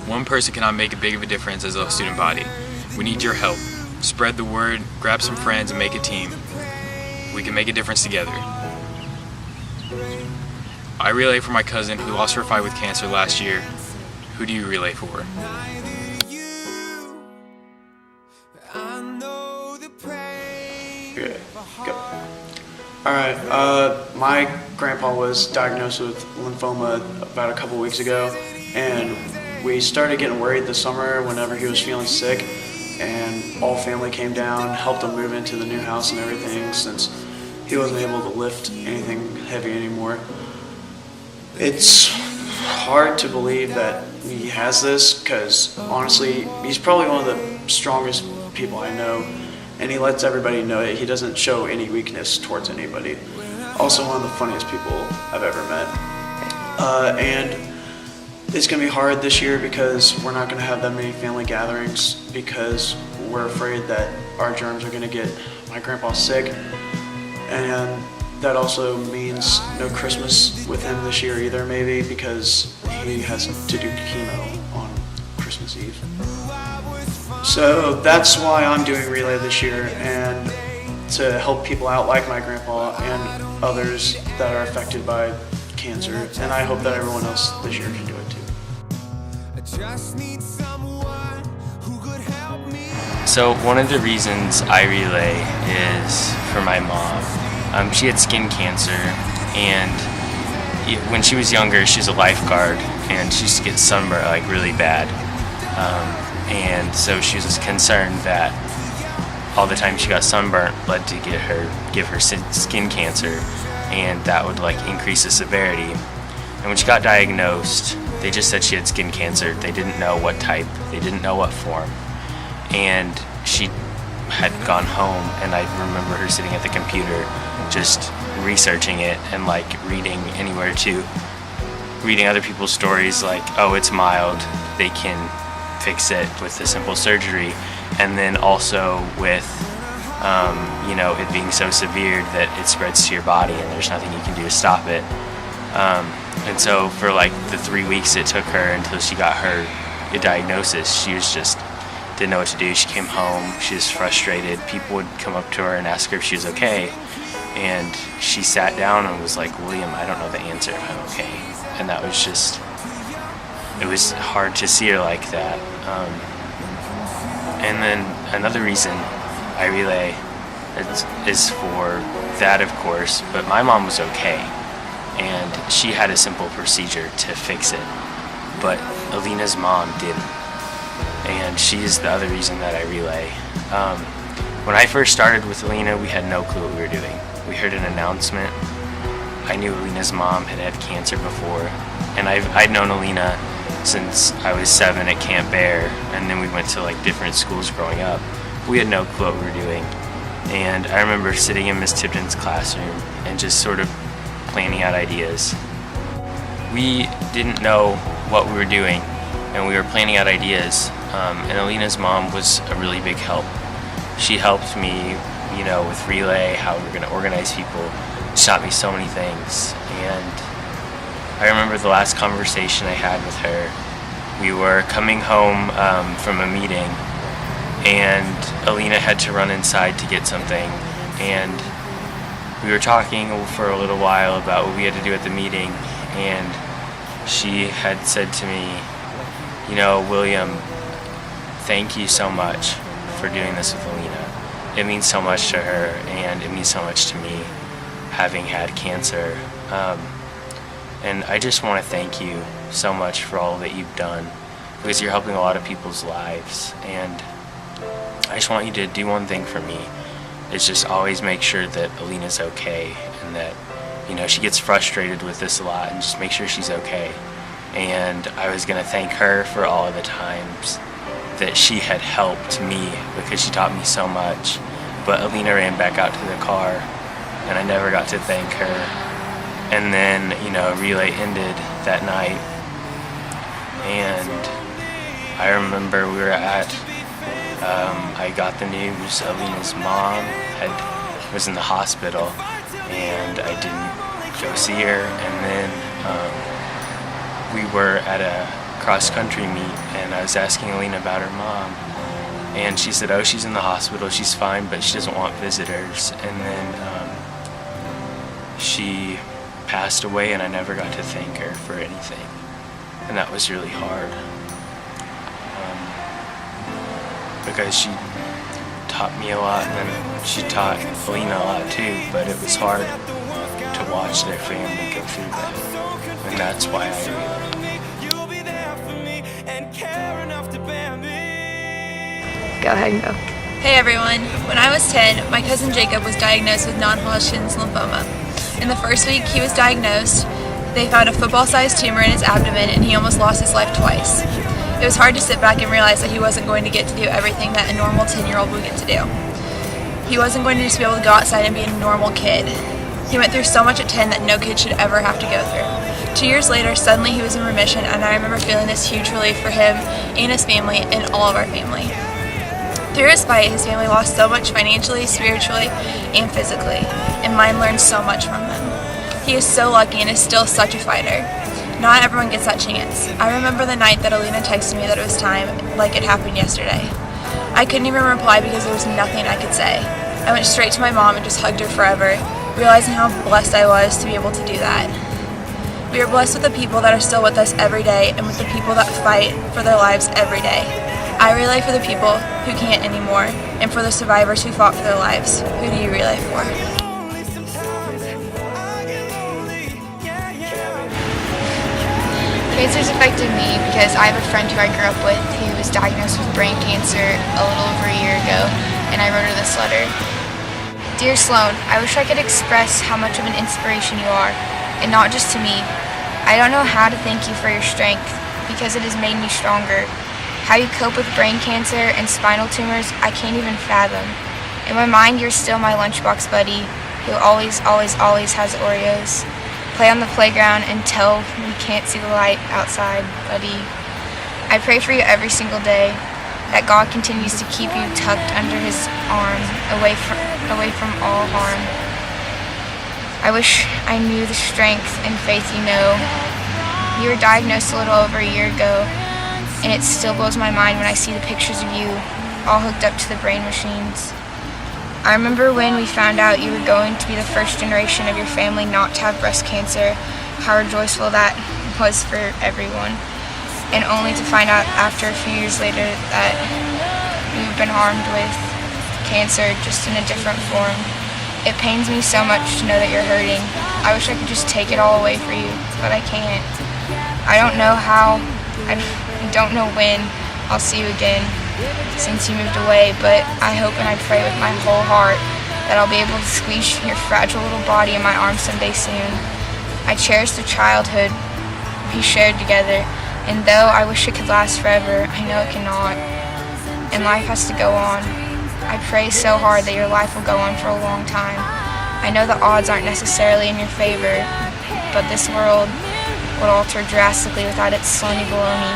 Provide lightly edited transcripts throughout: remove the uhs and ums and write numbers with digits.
One person cannot make a big of a difference as a student body. We need your help. Spread the word, grab some friends, and make a team. We can make a difference together. I relay for my cousin who lost her fight with cancer last year. Who do you relay for? Okay, go. Alright, my grandpa was diagnosed with lymphoma about a couple weeks ago, and we started getting worried this summer whenever he was feeling sick, and all family came down, helped him move into the new house and everything since he wasn't able to lift anything heavy anymore. It's hard to believe that he has this because honestly, he's probably one of the strongest people I know, and he lets everybody know that he doesn't show any weakness towards anybody. Also one of the funniest people I've ever met. And it's going to be hard this year because we're not going to have that many family gatherings because we're afraid that our germs are going to get my grandpa sick. And that also means no Christmas with him this year either, maybe, because he has to do chemo on Christmas Eve. So that's why I'm doing Relay this year, and to help people out like my grandpa and others that are affected by cancer. And I hope that everyone else this year can do it too. So one of the reasons I relay is for my mom. She had skin cancer, and when she was younger, she was a lifeguard, and she used to get sunburnt like really bad. And so she was concerned that all the time she got sunburnt led to give her skin cancer, and that would like increase the severity. And when she got diagnosed, they just said she had skin cancer. They didn't know what type, they didn't know what form. And she had gone home, and I remember her sitting at the computer just researching it and like reading other people's stories like, oh, it's mild, they can fix it with a simple surgery, and then also with it being so severe that it spreads to your body and there's nothing you can do to stop it. And so for like the 3 weeks it took her until she got her diagnosis, she was just didn't know what to do. She came home, she was frustrated. People would come up to her and ask her if she was okay, and she sat down and was like, William, I don't know the answer if I'm okay. And that was just, it was hard to see her like that. And then another reason I relay is for that, of course, but my mom was okay, and she had a simple procedure to fix it, but Alina's mom didn't. And she's the other reason that I relay. When I first started with Alina, we had no clue what we were doing. We heard an announcement. I knew Alina's mom had had cancer before, and I'd known Alina since I was 7 at Camp Bear, and then we went to like different schools growing up. We had no clue what we were doing. And I remember sitting in Miss Tipton's classroom and just sort of planning out ideas. We didn't know what we were doing, and we were planning out ideas. And Alina's mom was a really big help. She helped me, with Relay, how we were going to organize people. She taught me so many things. And I remember the last conversation I had with her. We were coming home from a meeting, and Alina had to run inside to get something. And we were talking for a little while about what we had to do at the meeting, and she had said to me, William, thank you so much for doing this with Alina. It means so much to her, and it means so much to me, having had cancer. And I just want to thank you so much for all that you've done, because you're helping a lot of people's lives. And I just want you to do one thing for me, is just always make sure that Alina's okay, and that, she gets frustrated with this a lot, and just make sure she's okay. And I was going to thank her for all of the times that she had helped me, because she taught me so much. But Alina ran back out to the car, and I never got to thank her. And then, Relay ended that night, and I remember we were I got the news Alina's mom was in the hospital, and I didn't go see her. And then we were at a cross-country meet, and I was asking Alina about her mom, and she said, oh, she's in the hospital, she's fine, but she doesn't want visitors. And then she passed away, and I never got to thank her for anything, and that was really hard, because she taught me a lot, and then she taught Alina a lot too, but it was hard to watch their family go through that, and that's why I Go ahead and go. Hey everyone, when I was 10, my cousin Jacob was diagnosed with non-Hodgkin's lymphoma. In the first week he was diagnosed, they found a football-sized tumor in his abdomen and he almost lost his life twice. It was hard to sit back and realize that he wasn't going to get to do everything that a normal 10-year-old would get to do. He wasn't going to just be able to go outside and be a normal kid. He went through so much at 10 that no kid should ever have to go through. 2 years later, suddenly he was in remission, and I remember feeling this huge relief for him and his family and all of our family. Through his fight, his family lost so much financially, spiritually, and physically, and mine learned so much from them. He is so lucky and is still such a fighter. Not everyone gets that chance. I remember the night that Alina texted me that it was time, like it happened yesterday. I couldn't even reply because there was nothing I could say. I went straight to my mom and just hugged her forever, realizing how blessed I was to be able to do that. We are blessed with the people that are still with us every day and with the people that fight for their lives every day. I relay for the people who can't anymore and for the survivors who fought for their lives. Who do you relay for? Cancer's affected me because I have a friend who I grew up with who was diagnosed with brain cancer a little over a year ago, and I wrote her this letter. Dear Sloan, I wish I could express how much of an inspiration you are, and not just to me. I don't know how to thank you for your strength, because it has made me stronger. How you cope with brain cancer and spinal tumors, I can't even fathom. In my mind, you're still my lunchbox buddy, who always has Oreos. Play on the playground until we can't see the light outside, buddy. I pray for you every single day, that God continues to keep you tucked under his arm, away from all harm. I wish I knew the strength and faith you know. You were diagnosed a little over a year ago, and it still blows my mind when I see the pictures of you all hooked up to the brain machines. I remember when we found out you were going to be the first generation of your family not to have breast cancer, how rejoiceful that was for everyone. And only to find out after a few years later that you've been harmed with cancer, just in a different form. It pains me so much to know that you're hurting. I wish I could just take it all away for you, but I can't. I don't know how, I don't know when I'll see you again since you moved away, but I hope and I pray with my whole heart that I'll be able to squeeze your fragile little body in my arms someday soon. I cherish the childhood we shared together, and though I wish it could last forever, I know it cannot, and life has to go on. I pray so hard that your life will go on for a long time. I know the odds aren't necessarily in your favor, but this world would alter drastically without its Sloanie baloney.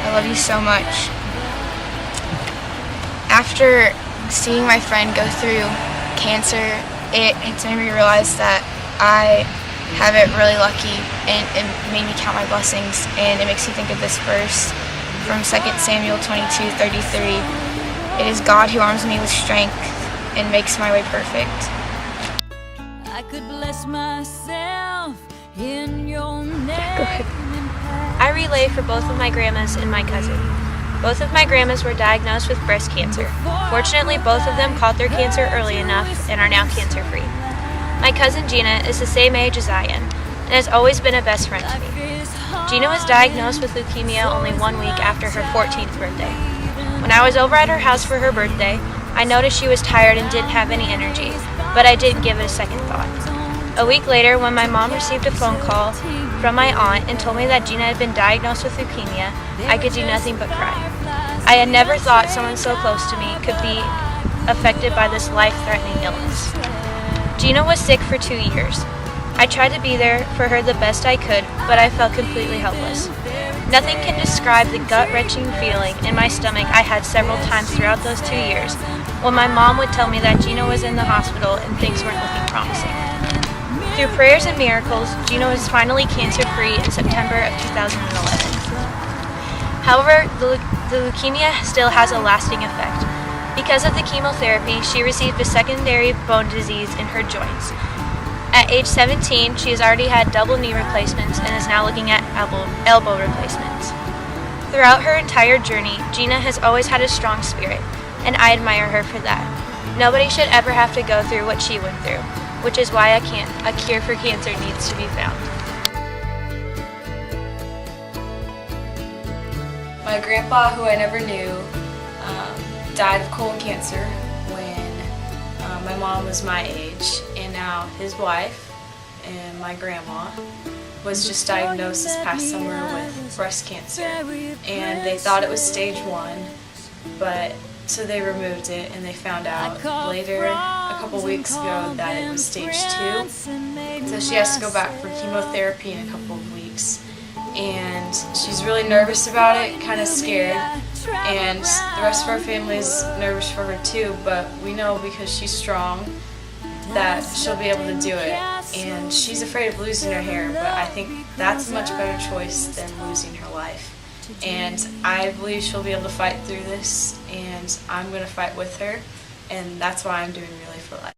I love you so much. After seeing my friend go through cancer, it's made me realize that I have it really lucky, and it made me count my blessings, and it makes me think of this verse from 2 Samuel 22:33. It is God who arms me with strength and makes my way perfect. I could bless myself in your name. Go ahead. I relay for both of my grandmas and my cousin. Both of my grandmas were diagnosed with breast cancer. Fortunately, both of them caught their cancer early enough and are now cancer-free. My cousin Gina is the same age as I am and has always been a best friend to me. Gina was diagnosed with leukemia only 1 week after her 14th birthday. When I was over at her house for her birthday, I noticed she was tired and didn't have any energy, but I didn't give it a second thought. A week later, when my mom received a phone call from my aunt and told me that Gina had been diagnosed with leukemia, I could do nothing but cry. I had never thought someone so close to me could be affected by this life-threatening illness. Gina was sick for 2 years. I tried to be there for her the best I could, but I felt completely helpless. Nothing can describe the gut-wrenching feeling in my stomach I had several times throughout those 2 years when my mom would tell me that Gina was in the hospital and things weren't looking promising. Through prayers and miracles, Gina was finally cancer-free in September of 2011. However, the leukemia still has a lasting effect. Because of the chemotherapy, she received a secondary bone disease in her joints. At age 17, she has already had double knee replacements and is now looking at elbow replacements. Throughout her entire journey, Gina has always had a strong spirit, and I admire her for that. Nobody should ever have to go through what she went through, which is why a cure for cancer needs to be found. My grandpa, who I never knew, died of colon cancer when my mom was my age, and now his wife and my grandma was just diagnosed this past summer with breast cancer, and they thought it was stage 1, but so they removed it, and they found out later, a couple weeks ago, that it was stage 2. So she has to go back for chemotherapy in a couple of weeks, and she's really nervous about it, kind of scared, and the rest of our family is nervous for her too, but we know because she's strong that she'll be able to do it. And she's afraid of losing her hair, but I think that's a much better choice than losing her life. And I believe she'll be able to fight through this, and I'm going to fight with her, and that's why I'm doing Relay for Life.